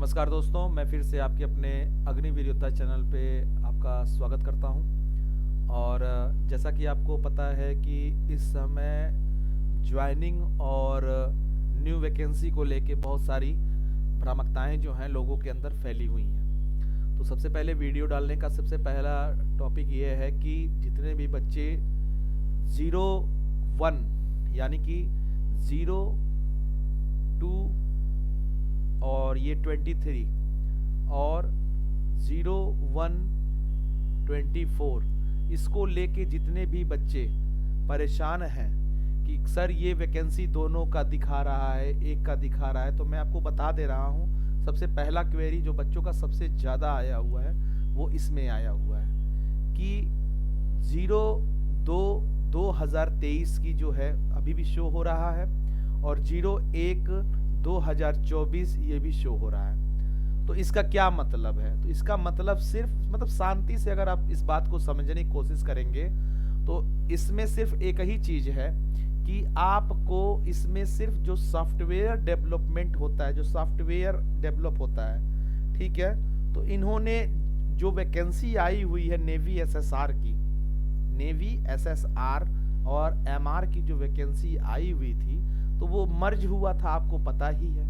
नमस्कार दोस्तों, मैं फिर से आपके अपने अग्निवीर योद्धा चैनल पे आपका स्वागत करता हूं। और जैसा कि आपको पता है कि इस समय ज्वाइनिंग और न्यू वैकेंसी को लेके बहुत सारी भ्रामकताएं जो हैं लोगों के अंदर फैली हुई हैं। तो सबसे पहले वीडियो डालने का सबसे पहला टॉपिक ये है कि जितने भी बच्चे 01 यानी कि 02 और ये 23 और 0124 इसको लेके जितने भी बच्चे परेशान हैं कि सर ये वैकेंसी दोनों का दिखा रहा है, एक का दिखा रहा है, तो मैं आपको बता दे रहा हूँ। सबसे पहला क्वेरी जो बच्चों का सबसे ज़्यादा आया हुआ है वो इसमें आया हुआ है कि 02/2023 की जो है अभी भी शो हो रहा है और 01/2024 ये भी शो हो रहा है। तो इसका क्या मतलब है? तो इसका मतलब सिर्फ शांति से अगर आप इस बात को समझने की कोशिश करेंगे तो इसमें सिर्फ एक ही चीज है कि आपको इसमें सिर्फ जो सॉफ्टवेयर डेवलपमेंट होता है, जो सॉफ्टवेयर डेवलप होता है, ठीक है, तो इन्होंने जो वैकेंसी आई हुई है नेवी एसएसआर की, नेवी एसएसआर और एमआर की जो वैकेंसी आई हुई थी तो वो मर्ज हुआ था, आपको पता ही है।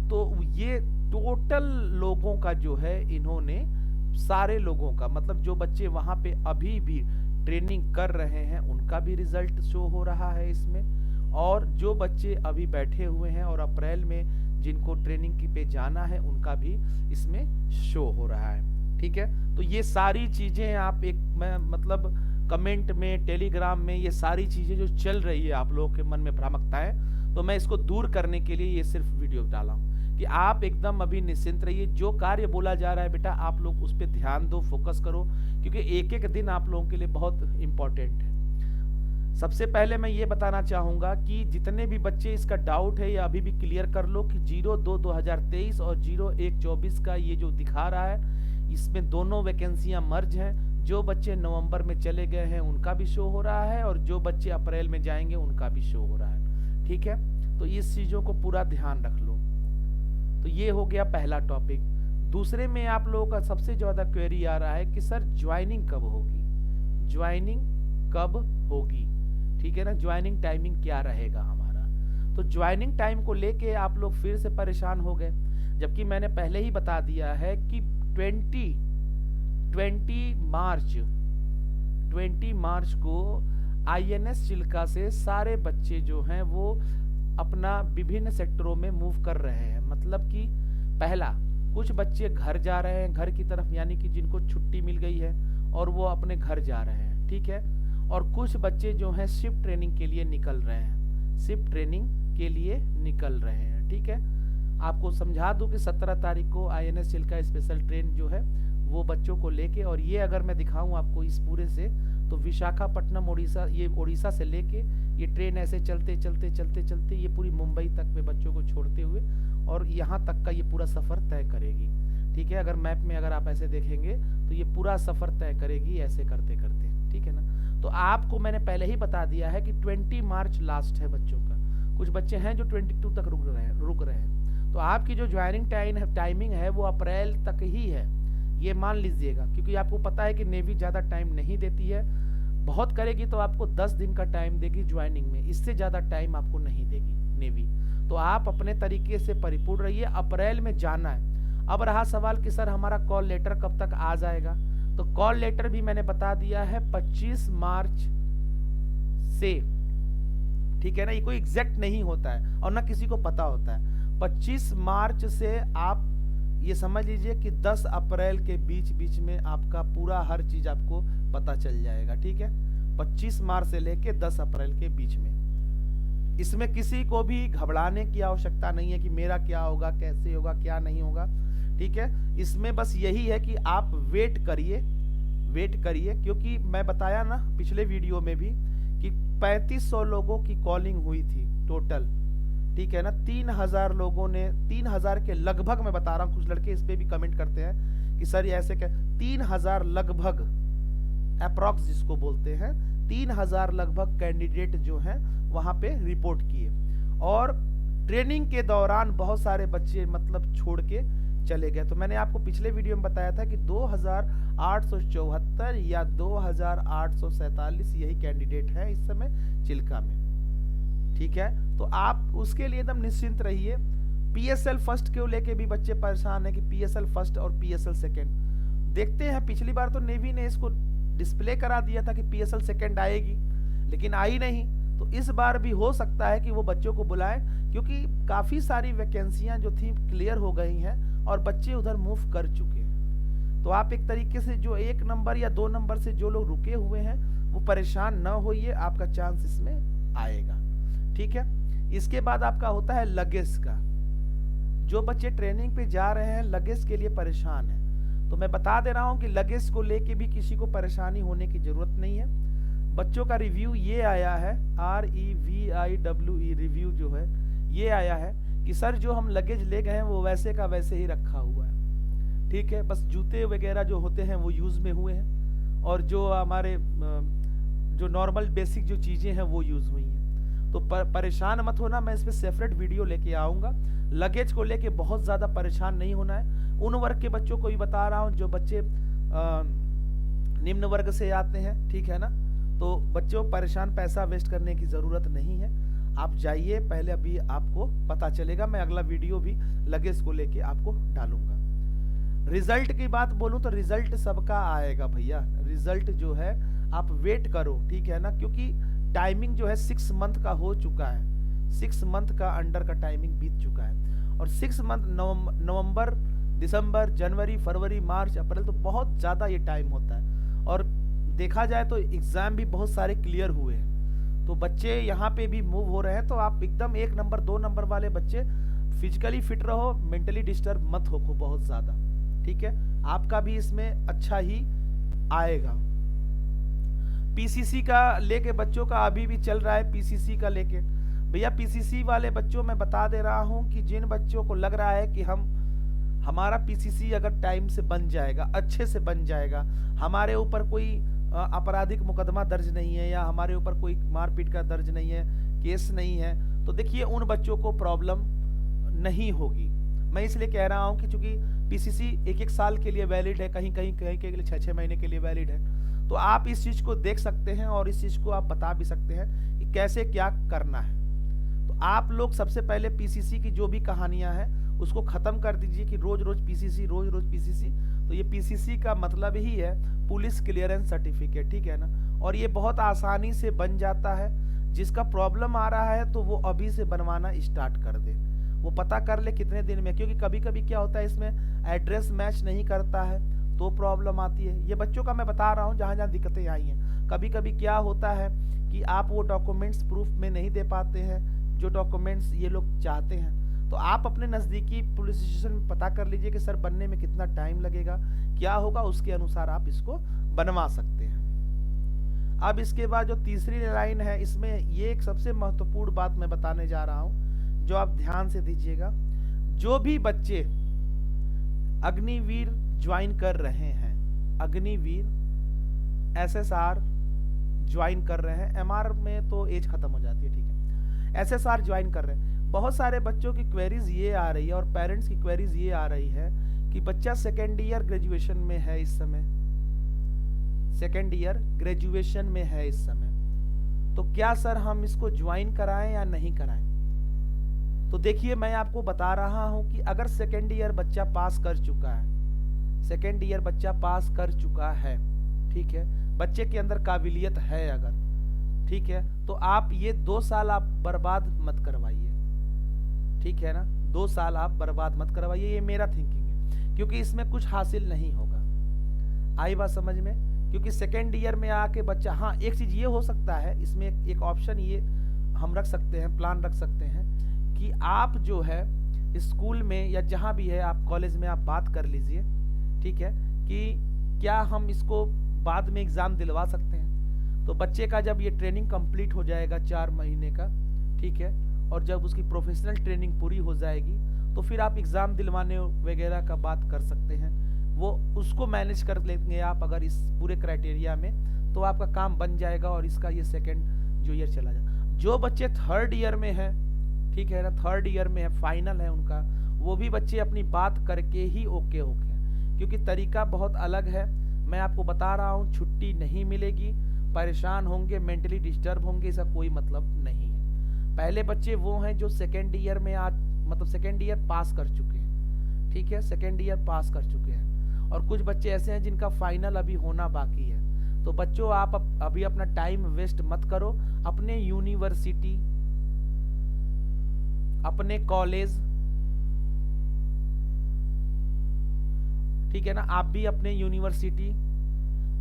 तो ये टोटल लोगों का जो है इन्होंने सारे लोगों का मतलब जो बच्चे वहां पे अभी भी ट्रेनिंग कर रहे हैं उनका भी रिजल्ट शो हो रहा है इसमें, और जो बच्चे अभी बैठे हुए हैं और अप्रैल में जिनको ट्रेनिंग की पे जाना है उनका भी इसमें शो हो रहा है। ठीक है, तो ये सारी चीजें आप मैं मतलब कमेंट में, टेलीग्राम में ये सारी चीजें जो चल रही है आप लोगों के मन में भ्रामकताएं, तो मैं इसको दूर करने के लिए ये सिर्फ वीडियो डाला हूं कि आप एकदम अभी निश्चिंत रहिए। जो कार्य बोला जा रहा है बेटा आप लोग उस पर ध्यान दो, फोकस करो, क्योंकि एक एक दिन आप लोगों के लिए बहुत इंपॉर्टेंट है। सबसे पहले मैं ये बताना चाहूंगा कि जितने भी बच्चे इसका डाउट है या अभी भी क्लियर कर लो कि 02/2023 और 01/24 का ये जो दिखा रहा है इसमें दोनों वैकेंसियां मर्ज हैं। जो बच्चे नवंबर में चले गए हैं उनका भी शो हो रहा है और जो बच्चे अप्रैल में जाएंगे उनका भी शो हो रहा है। ठीक है, तो इस चीजों को पूरा ध्यान रख लो। तो ये हो गया पहला टॉपिक। दूसरे में आप लोगों का सबसे ज्यादा क्वेरी आ रहा है कि सर ज्वाइनिंग कब होगी, ज्वाइनिंग कब होगी, ठीक है ना, ज्वाइनिंग टाइमिंग क्या रहेगा हमारा। तो ज्वाइनिंग टाइम को लेके आप लोग फिर से परेशान हो गए, जबकि मैंने पहले ही बता दिया है कि 20 मार्च को आईएनएस चिल्का से सारे बच्चे जो हैं वो अपना विभिन्न सेक्टरों में मूव कर रहे हैं। मतलब कि पहला कुछ बच्चे घर जा रहे हैं, घर की तरफ, यानी कि जिनको छुट्टी मिल गई है और वो अपने घर जा रहे हैं, ठीक है, और कुछ बच्चे जो हैं शिफ्ट ट्रेनिंग के लिए निकल रहे हैं, शिफ्ट ट्रेनिंग के लिए निकल रहे हैं। ठीक है, आपको समझा दूं कि 17 तारीख को आईएनएस चिल्का स्पेशल ट्रेन जो है वो बच्चों को लेके, और ये अगर मैं दिखाऊं आपको इस पूरे से तो विशाखापट्टनम उड़ीसा, ये उड़ीसा से लेके ये ट्रेन ऐसे चलते चलते चलते चलते ये पूरी मुंबई तक में बच्चों को छोड़ते हुए और यहाँ तक का ये पूरा सफर तय करेगी। ठीक है, अगर मैप में अगर आप ऐसे देखेंगे तो ये पूरा सफर तय करेगी ऐसे करते करते। ठीक है ना, तो आपको मैंने पहले ही बता दिया है कि 20 मार्च लास्ट है बच्चों का। कुछ बच्चे हैं जो 22 तक रुक रहे हैं, तो आपकी जो ज्वाइनिंग टाइमिंग है वो अप्रैल तक ही है, ये मान लीजिएगा, क्योंकि आपको पता है कि नेवी ज्यादा टाइम नहीं देती है। बहुत करेगी तो आपको 10 दिन का टाइम देगी ज्वाइनिंग में, इससे ज्यादा टाइम आपको नहीं देगी नेवी। तो आप अपने तरीके से परिपूर्ण रहिए, अप्रैल में जाना है। अब रहा सवाल कि सर हमारा कॉल लेटर कब तक आ जाएगा, तो कॉल लेटर भी मैंने बता दिया है 25 मार्च से। ठीक है ना, ये कोई एग्जैक्ट नहीं होता है और ना किसी को पता होता है। 25 मार्च से आप ये समझ लीजिए कि 10 अप्रैल के बीच में आपका पूरा हर चीज आपको पता चल जाएगा। ठीक है, 25 मार्च से लेके 10 अप्रैल के बीच में। इसमें किसी को भी घबराने की आवश्यकता नहीं है कि मेरा क्या होगा, कैसे होगा, क्या नहीं होगा। ठीक है, इसमें बस यही है कि आप वेट करिए, क्योंकि मैं बताया ना पिछले वीडियो में भी कि 3500 लोगों की कॉलिंग हुई थी टोटल। ठीक है ना, 3000 लोगों ने, 3000 के लगभग मैं बता रहा हूं, कुछ लड़के इस पे भी कमेंट करते हैं कि सर ये ऐसे क्या, 3000 लगभग, अप्रॉक्स जिसको बोलते हैं, 3000 लगभग कैंडिडेट जो हैं वहां पे रिपोर्ट किए। और ट्रेनिंग के दौरान बहुत सारे बच्चे मतलब छोड़ के चले गए। तो मैंने आपको पिछले वीडियो में बताया था कि 2874 या 2847 यही कैंडिडेट है इस समय चिल्का में, ठीक है। तो आप उसके लिए एकदम निश्चिंत रहिए। पीएसएल फर्स्ट को लेके भी बच्चे परेशान है कि पीएसएल फर्स्ट और पीएसएल सेकंड, देखते हैं। पिछली बार तो नेवी ने इसको डिस्प्ले करा दिया था कि पीएसएल सेकंड आएगी, लेकिन आई नहीं। तो इस बार भी हो सकता है कि वो बच्चों को बुलाएं, क्योंकि काफी सारी वैकेंसियां जो थी क्लियर हो गई हैं और बच्चे उधर मूव कर चुके हैं। तो आप एक तरीके से जो 1 नंबर या 2 नंबर से जो लोग रुके हुए हैं वो परेशान न होइए, आपका चांस इसमें आएगा, ठीक है। इसके बाद आपका होता है लगेज का। जो बच्चे ट्रेनिंग पे जा रहे हैं लगेज के लिए परेशान है, तो मैं बता दे रहा हूं कि लगेज को लेके भी किसी को परेशानी होने की जरूरत नहीं है। बच्चों का रिव्यू ये आया है, REVIWE रिव्यू जो है ये आया है कि सर जो हम लगेज ले गए हैं वो वैसे का वैसे ही रखा हुआ है, ठीक है। बस जूते वगैरह जो होते हैं वो यूज में हुए हैं और जो हमारे जो नॉर्मल बेसिक जो चीजें हैं वो यूज हुई हैं। तो परेशान मत होना, मैं इस पे सेपरेट वीडियो लेके आऊंगा। लगेज को लेके बहुत ज्यादा परेशान नहीं होना है। उन वर्ग के बच्चों को भी बता रहा हूं जो बच्चे निम्न वर्ग से आते हैं, ठीक है ना। तो बच्चों परेशान पैसा वेस्ट करने की जरूरत नहीं है, आप जाइए पहले, अभी आपको पता चलेगा। मैं अगला वीडियो भी लगेज को लेके आपको डालूंगा। रिजल्ट की बात बोलूं तो रिजल्ट सबका आएगा भैया। रिजल्ट जो है आप वेट करो, ठीक है ना, क्योंकि टाइमिंग जो है 6 मंथ का हो चुका है। 6 मंथ का अंडर का टाइमिंग बीत चुका है और 6 मंथ नवंबर, दिसंबर, जनवरी, फरवरी, मार्च, अप्रैल, तो बहुत ज्यादा ये टाइम होता है। और देखा जाए तो एग्जाम भी बहुत सारे क्लियर हुए हैं, तो बच्चे यहाँ पे भी मूव हो रहे हैं। तो आप एकदम 1 नंबर 2 नंबर वाले बच्चे फिजिकली फिट रहो, मेंटली डिस्टर्ब मत हो बहुत ज्यादा, ठीक है। आपका भी इसमें अच्छा ही आएगा। पीसीसी का लेके बच्चों का अभी भी चल रहा है। पीसीसी का लेके भैया, पीसीसी वाले बच्चों मैं बता दे रहा हूं कि जिन बच्चों को लग रहा है कि हमारा पीसीसी अगर टाइम से बन जाएगा, अच्छे से बन जाएगा, हमारे ऊपर कोई आपराधिक मुकदमा दर्ज नहीं है या हमारे ऊपर कोई मारपीट का दर्ज नहीं है, केस नहीं है, तो देखिए उन बच्चों को प्रॉब्लम नहीं होगी। मैं इसलिए कह रहा हूं कि चूंकि पीसीसी 1-1 साल के लिए वैलिड है, कहीं के लिए 6-6 महीने के लिए वैलिड है। तो आप इस चीज को देख सकते हैं और इस चीज को आप बता भी सकते हैं कि कैसे क्या करना है। तो आप लोग सबसे पहले पीसीसी की जो भी कहानियां हैं उसको खत्म कर दीजिए कि रोज रोज पीसीसी, रोज रोज पीसीसी। तो ये पीसीसी का मतलब ही है पुलिस क्लियरेंस सर्टिफिकेट, ठीक है ना। और ये बहुत आसानी से बन जाता है। जिसका प्रॉब्लम आ रहा है तो वो अभी से बनवाना स्टार्ट कर दे, वो पता कर ले कितने दिन में, क्योंकि कभी कभी क्या होता है इसमें एड्रेस मैच नहीं करता है तो प्रॉब्लम आती है। ये बच्चों का मैं बता रहा हूँ जहां जहां दिक्कतें आई हैं। कभी कभी क्या होता है कि आप वो डॉक्यूमेंट्स प्रूफ में नहीं दे पाते हैं जो डॉक्यूमेंट्स ये लोग चाहते हैं। तो आप अपने नजदीकी पुलिस स्टेशन में पता कर लीजिए कि सर बनने में कितना टाइम लगेगा, क्या होगा, उसके अनुसार आप इसको बनवा सकते हैं। अब इसके बाद जो तीसरी लाइन है, इसमें ये एक सबसे महत्वपूर्ण बात मैं बताने जा रहा हूं जो आप ध्यान से दीजिएगा। जो भी बच्चे अग्निवीर ज्वाइन कर रहे हैं, अग्निवीर, SSR ज्वाइन कर रहे हैं, MR में तो एज खत्म हो जाती है, ठीक है, SSR ज्वाइन कर रहे हैं। बहुत सारे बच्चों की क्वेरीज ये आ रही है और पेरेंट्स की क्वेरीज ये आ रही है कि बच्चा 2nd ईयर ग्रेजुएशन में है इस समय, 2nd ईयर ग्रेजुएशन में है इस समय, तो क्या सर हम इसको ज्वाइन कराएं या नहीं कराएं। तो देखिए मैं आपको बता रहा हूं कि अगर 2nd ईयर बच्चा पास कर चुका है, 2nd ईयर बच्चा पास कर चुका है, ठीक है, बच्चे के अंदर काबिलियत है अगर, ठीक है, तो आप ये 2 साल आप बर्बाद मत करवाइए, ठीक है ना। 2 साल आप बर्बाद मत करवाइए, ये मेरा थिंकिंग है, क्योंकि इसमें कुछ हासिल नहीं होगा। आई बात समझ में। क्योंकि 2nd ईयर में आके बच्चा, हाँ एक चीज ये हो सकता है इसमें, एक ऑप्शन ये हम रख सकते हैं, प्लान रख सकते हैं कि आप जो है स्कूल में या जहां भी है आप कॉलेज में आप बात कर लीजिए, ठीक है, कि क्या हम इसको बाद में एग्जाम दिलवा सकते हैं। तो बच्चे का जब ये ट्रेनिंग कंप्लीट हो जाएगा 4 महीने का, ठीक है, और जब उसकी प्रोफेशनल ट्रेनिंग पूरी हो जाएगी तो फिर आप एग्जाम दिलवाने वगैरह का बात कर सकते हैं। वो उसको मैनेज कर लेंगे आप अगर इस पूरे क्राइटेरिया में, तो आपका काम बन जाएगा और इसका ये 2nd जो ईयर चला जाए। जो बच्चे 3rd ईयर में है, ठीक है ना, 3rd ईयर में है, फाइनल है उनका, वो भी बच्चे अपनी बात करके ही ओके होके हैं, क्योंकि तरीका बहुत अलग है। मैं आपको बता रहा हूँ, छुट्टी नहीं मिलेगी, परेशान होंगे, मेंटली डिस्टर्ब होंगे, इसका कोई मतलब नहीं है। पहले बच्चे वो हैं जो सेकेंड ईयर में आज मतलब सेकेंड ईयर पास कर चुके हैं, ठीक है, सेकेंड ईयर पास कर चुके हैं, और कुछ बच्चे ऐसे हैं जिनका फाइनल अभी होना बाकी है। तो बच्चों आप अभी अपना टाइम वेस्ट मत करो, अपने यूनिवर्सिटी, अपने कॉलेज, ठीक है ना, आप भी अपने यूनिवर्सिटी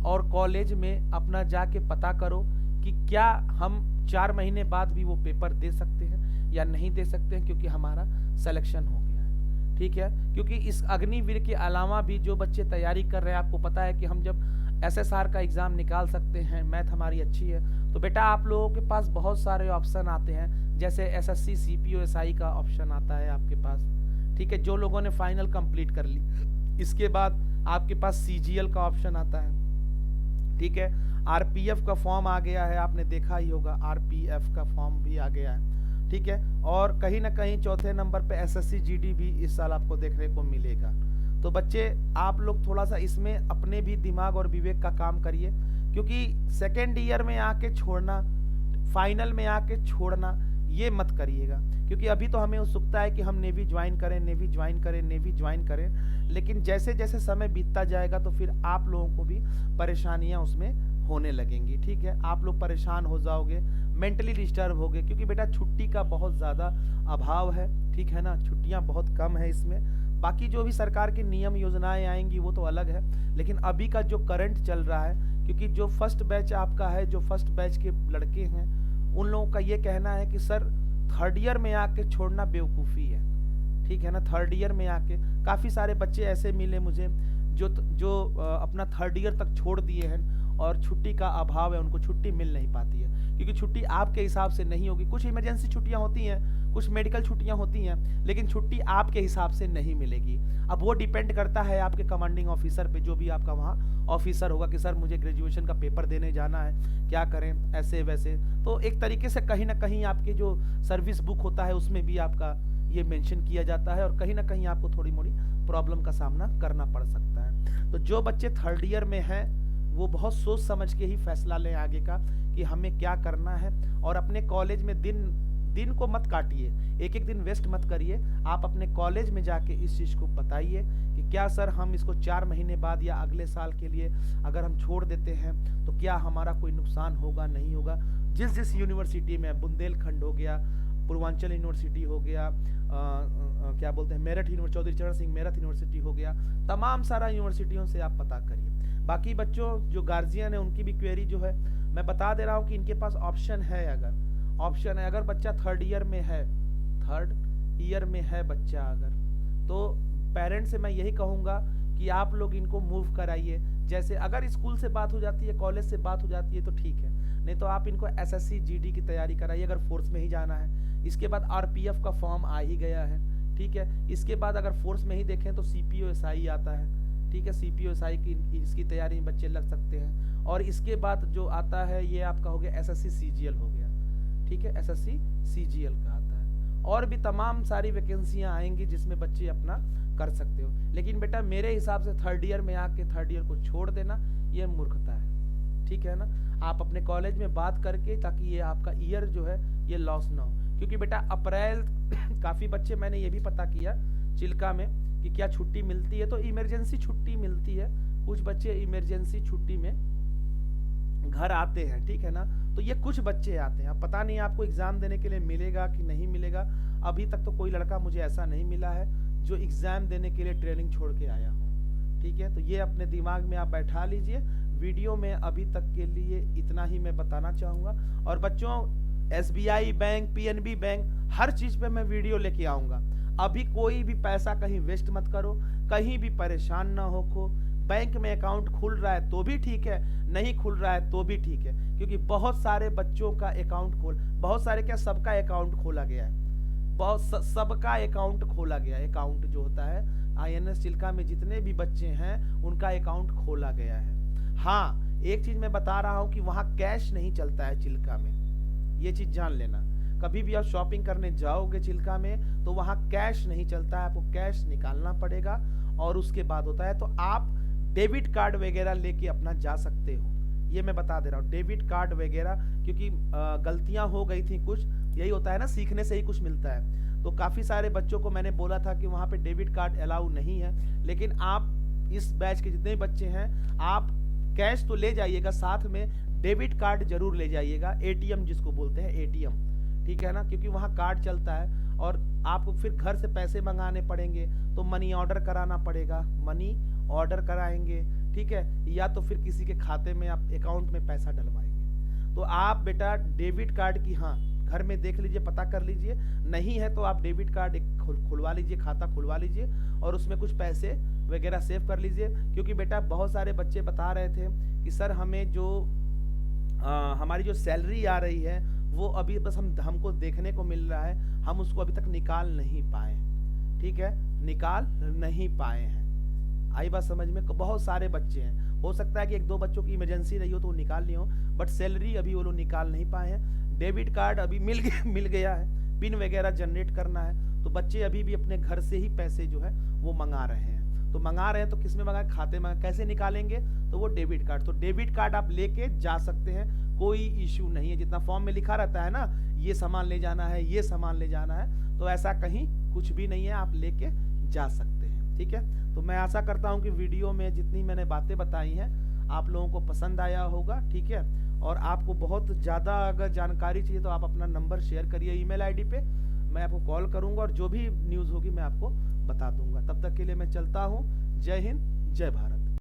और कॉलेज में अपना जाके पता करो कि क्या हम 4 महीने बाद भी वो पेपर दे सकते हैं या नहीं दे सकते हैं, क्योंकि हमारा सिलेक्शन हो गया है, ठीक है। क्योंकि इस अग्निवीर के अलावा भी जो बच्चे तैयारी कर रहे हैं, आपको पता है कि हम जब SSR का एग्जाम निकाल सकते हैं, मैथ हमारी अच्छी है, तो बेटा आप लोगों के पास बहुत सारे ऑप्शन आते हैं, जैसे SSC CPO SI का ऑप्शन आता है आपके पास, ठीक है, जो लोगों ने फाइनल कंप्लीट कर ली। इसके बाद आपके पास CGL का ऑप्शन आता है, ठीक है, RPF का फॉर्म आ गया है, आपने देखा ही होगा, RPF का फॉर्म भी आ गया है, ठीक है, और कहीं ना कहीं चौथे नंबर पे SSC GD भी इस साल आपको देखने को मिलेगा। तो बच्चे आप लोग थोड़ा सा इसमें अपने भी दिमाग और विवेक का काम करिए, क्योंकि सेकेंड ईयर में आके छोड़ना, फाइनल में आके छोड़ना, ये मत करिएगा। क्योंकि अभी तो हमें उत्सुकता है कि हम नेवी ज्वाइन करें, नेवी ज्वाइन करें, नेवी ज्वाइन करें, लेकिन जैसे जैसे समय बीतता जाएगा तो फिर आप लोगों को भी परेशानियां उसमें होने लगेंगी, ठीक है, आप लोग परेशान हो जाओगे, मेंटली डिस्टर्ब होगे, क्योंकि बेटा छुट्टी का बहुत ज़्यादा अभाव है, ठीक है ना, छुट्टियां बहुत कम है इसमें। बाकी जो भी सरकार की नियम योजनाएं आएंगी वो तो अलग है, लेकिन अभी का जो करंट चल रहा है, क्योंकि जो फर्स्ट बैच आपका है, जो फर्स्ट बैच के लड़के हैं, उन लोगों का ये कहना है कि सर थर्ड ईयर में आके छोड़ना बेवकूफ़ी है, ठीक है ना। थर्ड ईयर में आके काफ़ी सारे बच्चे ऐसे मिले मुझे जो अपना थर्ड ईयर तक छोड़ दिए हैं, और छुट्टी का अभाव है, उनको छुट्टी मिल नहीं पाती है, क्योंकि छुट्टी आपके हिसाब से नहीं होगी। कुछ इमरजेंसी छुट्टियां होती हैं, कुछ मेडिकल छुट्टियां होती हैं, लेकिन छुट्टी आपके हिसाब से नहीं मिलेगी। अब वो डिपेंड करता है आपके कमांडिंग ऑफिसर पे, जो भी आपका वहाँ ऑफिसर होगा कि सर मुझे ग्रेजुएशन का पेपर देने जाना है, क्या करें, ऐसे वैसे। तो एक तरीके से कहीं ना कहीं आपके जो सर्विस बुक होता है उसमें भी आपका ये मेंशन किया जाता है, और कहीं ना कहीं आपको थोड़ी मोड़ी प्रॉब्लम का सामना करना पड़ सकता है। तो जो बच्चे थर्ड ईयर में हैं वो बहुत सोच समझ के ही फैसला लें आगे का कि हमें क्या करना है, और अपने कॉलेज में दिन को मत काटिए, एक एक दिन वेस्ट मत करिए। आप अपने कॉलेज में जाके इस चीज़ को बताइए कि क्या सर हम इसको 4 महीने बाद या अगले साल के लिए अगर हम छोड़ देते हैं तो क्या हमारा कोई नुकसान होगा, नहीं होगा। जिस यूनिवर्सिटी में, बुंदेलखंड हो गया, पूर्वांचल यूनिवर्सिटी हो गया, क्या बोलते हैं, मेरठ यूनिवर्सिटी, चौधरी चरण सिंह मेरठ यूनिवर्सिटी हो गया, तमाम सारा यूनिवर्सिटियों से आप पता करिए। बाकी बच्चों जो गार्जियन है उनकी भी क्वेरी जो है मैं बता दे रहा हूँ कि इनके पास ऑप्शन है, अगर बच्चा थर्ड ईयर में है बच्चा अगर, तो पेरेंट्स से मैं यही कहूँगा कि आप लोग इनको मूव कराइए। जैसे अगर स्कूल से बात हो जाती है, कॉलेज से बात हो जाती है तो ठीक है, नहीं तो आप इनको SSC GD की तैयारी कराइए अगर फोर्स में ही जाना है। इसके बाद RPF का फॉर्म आ ही गया है, ठीक है। इसके बाद अगर फोर्स में ही देखें तो CPO SI आता है, ठीक है, CPO SI की इसकी तैयारी में बच्चे लग सकते हैं। और इसके बाद जो आता है ये आपका हो गया SSC CGL हो गया, ठीक है, SSC CGL का आता है, और भी तमाम सारी वैकेंसियां आएंगी जिसमें बच्चे अपना कर सकते हो। लेकिन बेटा मेरे हिसाब से थर्ड ईयर में आके थर्ड ईयर को छोड़ देना ये मूर्खता है, ठीक है ना। आप अपने कॉलेज में बात करके, ताकि ये आपका ईयर जो है ये लॉस ना हो, क्योंकि बेटा अप्रैल काफ़ी बच्चे, मैंने ये भी पता किया चिल्का में कि क्या छुट्टी मिलती है, तो इमरजेंसी छुट्टी मिलती है, कुछ बच्चे इमरजेंसी छुट्टी में घर आते हैं, ठीक है ना। तो ये कुछ बच्चे आते हैं, अब पता नहीं आपको एग्जाम देने के लिए मिलेगा कि नहीं मिलेगा। अभी तक तो कोई लड़का मुझे ऐसा नहीं मिला है जो एग्जाम देने के लिए ट्रेनिंग छोड़ के आया हो, ठीक है। तो ये अपने दिमाग में आप बैठा लीजिए। वीडियो में अभी तक के लिए इतना ही मैं बताना चाहूँगा, और बच्चों SBI बैंक, PNB बैंक, हर चीज़ पे मैं वीडियो लेके आऊँगा। अभी कोई भी पैसा कहीं वेस्ट मत करो, कहीं भी परेशान ना हो को। बैंक में अकाउंट खुल रहा है तो भी ठीक है, नहीं खुल रहा है तो भी ठीक है, क्योंकि बहुत सारे बच्चों का अकाउंट बहुत सारे क्या, सबका अकाउंट खोला गया है, सबका अकाउंट खोला गया है। अकाउंट जो होता है INS चिल्का में जितने भी बच्चे हैं उनका अकाउंट खोला गया है। हाँ, एक चीज मैं बता रहा हूँ कि वहाँ कैश नहीं चलता है चिल्का में, ये चीज जान लेना। कभी भी आप शॉपिंग करने जाओगे चिल्का में तो वहाँ कैश नहीं चलता है, आपको कैश निकालना पड़ेगा और उसके बाद होता है। तो आप डेबिट कार्ड वगैरह लेके अपना जा सकते हो, ये मैं बता दे रहा हूँ, डेबिट कार्ड वगैरह, क्योंकि गलतियां हो गई थी कुछ, यही होता है ना, सीखने से ही कुछ मिलता है। तो काफ़ी सारे बच्चों को मैंने बोला था कि वहाँ पे डेबिट कार्ड अलाउ नहीं है, लेकिन आप इस बैच के जितने बच्चे हैं आप कैश तो ले जाइएगा, साथ में डेबिट कार्ड जरूर ले जाइएगा, एटीएम जिसको बोलते हैं एटीएम, ठीक है ना, क्योंकि वहाँ कार्ड चलता है और आपको फिर घर से पैसे मंगाने पड़ेंगे तो मनी ऑर्डर कराना पड़ेगा, मनी ऑर्डर कराएंगे, ठीक है, या तो फिर किसी के खाते में आप अकाउंट में पैसा डलवाएंगे। तो आप बेटा डेबिट कार्ड की, हाँ घर में देख लीजिए, पता कर लीजिए, नहीं है तो आप डेबिट कार्ड खुलवा लीजिए, खाता खुलवा लीजिए और उसमें कुछ पैसे वगैरह सेव कर लीजिए। क्योंकि बेटा बहुत सारे बच्चे बता रहे थे कि सर हमें जो हमारी जो सैलरी आ रही है वो अभी बस हमको देखने को मिल रहा है, हम उसको अभी तक निकाल नहीं पाए, ठीक है, निकाल नहीं पाए हैं। आई बात समझ में? बहुत सारे बच्चे हैं, हो सकता है कि एक दो बच्चों की इमरजेंसी रही हो तो वो निकाल लिए हो, बट सैलरी अभी वो लोग निकाल नहीं पाए हैं। डेबिट कार्ड अभी मिल गया है, पिन वगैरह जनरेट करना है, तो बच्चे अभी भी अपने घर से ही पैसे जो है वो मंगा रहे हैं। तो मंगा रहे हैं तो किस में मंगाए? खाते में। कैसे निकालेंगे? तो वो डेबिट कार्ड। तो डेबिट कार्ड आप लेके जा सकते हैं, कोई इश्यू नहीं है। जितना फॉर्म में लिखा रहता है ना, ये सामान ले जाना है, ये सामान ले जाना है, तो ऐसा कहीं कुछ भी नहीं है, आप लेके जा सकते हैं, ठीक है। तो मैं आशा करता हूँ कि वीडियो में जितनी मैंने बातें बताई हैं आप लोगों को पसंद आया होगा, ठीक है। और आपको बहुत ज़्यादा अगर जानकारी चाहिए तो आप अपना नंबर शेयर करिए ईमेल आईडी पे, मैं आपको कॉल करूँगा और जो भी न्यूज़ होगी मैं आपको बता दूंगा। तब तक के लिए मैं चलता हूँ। जय हिंद, जय भारत।